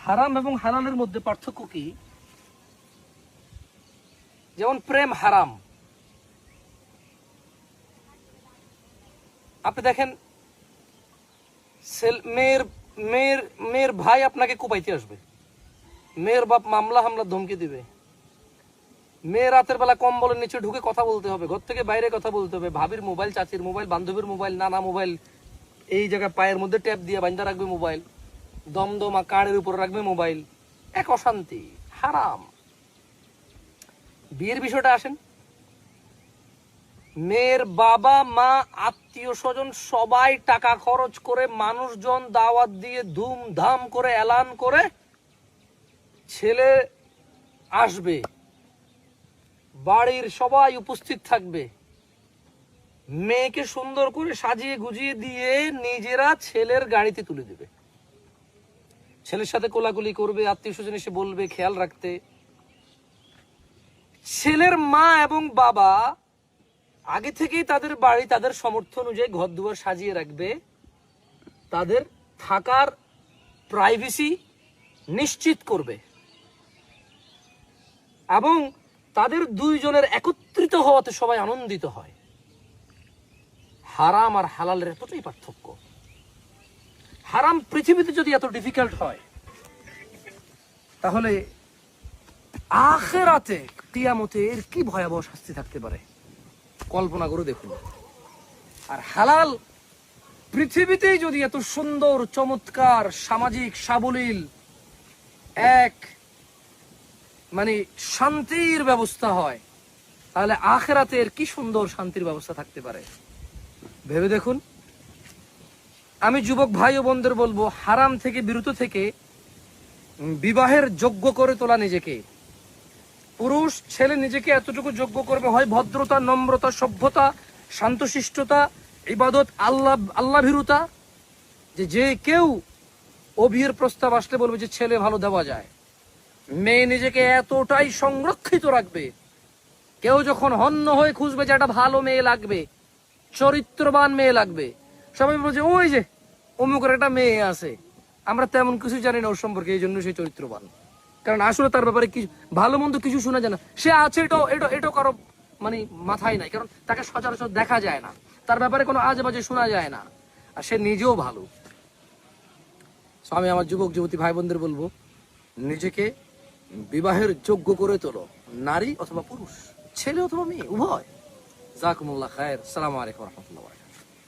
হারাম এবং হালালের মধ্যে পার্থক্য কি? যেমন প্রেম হারাম। আপনি দেখেন মেয়ের মেয়ের মেয়ের ভাই আপনাকে কুপাইতে আসবে, মেয়ের বাপ মামলা হামলা ধমকি দিবে, মেয়ে রাতের বেলা কম্বলের নিচে ঢুকে কথা বলতে হবে, ঘর থেকে বাইরে কথা বলতে হবে, ভাবির মোবাইল, চাচির মোবাইল, বান্ধবীর মোবাইল, নানা মোবাইল, এই জায়গায় পায়ের মধ্যে ট্যাপ দিয়ে বান্ধা রাখবে মোবাইল, দমদমা কাড়ের উপর রাখবে মোবাইল, এক অশান্তি, হারাম। বিয়ের বিষয়টা আসেন, মেয়ের বাবা মা আত্মীয় স্বজন সবাই টাকা খরচ করে, মানুষজন দাওয়াত দিয়ে ধুমধাম করে এলান করে ছেলে আসবে, বাড়ির সবাই উপস্থিত থাকবে, মেয়েকে সুন্দর করে সাজিয়ে গুজিয়ে দিয়ে নিজেরা ছেলের গাড়িতে তুলে দেবে, ছেলের সাথে কোলাকুলি করবে, আত্মীয় স্বজন এসে বলবে খেয়াল রাখতে। ছেলের মা এবং বাবা আগে থেকেই তাদের বাড়ি তাদের সামর্থ্য অনুযায়ী ঘর দুয়ার সাজিয়ে রাখবে, তাদের থাকার প্রাইভেসি নিশ্চিত করবে এবং তাদের দুইজনের একত্রিত হওয়াতে সবাই আনন্দিত হয়। হারাম আর হালালের এতটাই পার্থক্য। হারাম পৃথিবীতে যদি এত ডিফিকাল্ট হয়, তাহলে আখিরাতে কিয়ামতে এর কি ভয়াবহ শাস্তি থাকতে পারে কল্পনা করে দেখুন। আর হালাল পৃথিবীতেই যদি এত সুন্দর চমৎকার সামাজিক সাবলীল এক মানে শান্তির ব্যবস্থা হয়, তাহলে আখিরাতে এর কি সুন্দর শান্তির ব্যবস্থা থাকতে পারে ভেবে দেখুন। আমি যুবক ভাই ও বোনদের বলবো, হারাম থেকে বিরত থেকে বিবাহের যোগ্য করে তোলা নিজেকে। পুরুষ ছেলে নিজেকে এতটুকু যোগ্য করবে, হয় ভদ্রতা, নম্রতা, সভ্যতা, শান্তশিষ্টতা, ইবাদত, আল্লাহ ভীরুতা, যে কেউ বিয়ের প্রস্তাব আসলে বলবে যে ছেলে ভালো দেওয়া যায়। মেয়ে নিজেকে এতটাই সংরক্ষিত রাখবে, কেউ যখন হন্য হয়ে খুঁজবে যে একটা ভালো মেয়ে লাগবে, চরিত্রবান মেয়ে লাগবে, সবাই বলছে ওই যে অমুকের একটা মেয়ে আছে, আমরা তেমন কিছু জানি না ওর সম্পর্কে, এই জন্য সে চরিত্রবান। কারণ আসলে তার ব্যাপারে কিছু ভালো মন্দ কিছু শোনা যায় না, সে আছে এটাও কারো মানে মাথায় নাই, কারণ তাকে সচরাচর দেখা যায় না, তার ব্যাপারে কোনো আজে বাজে শোনা যায় না, আর সে নিজেও ভালো। আমি আমার যুবক যুবতী ভাই বোনদের বলবো, নিজেকে বিবাহের যোগ্য করে তোলো, নারী অথবা পুরুষ, ছেলে অথবা মেয়ে উভয়। জাকুমুল্লাহ খায়ের। আসসালামু আলাইকুম ওয়া রাহমাতুল্লাহ।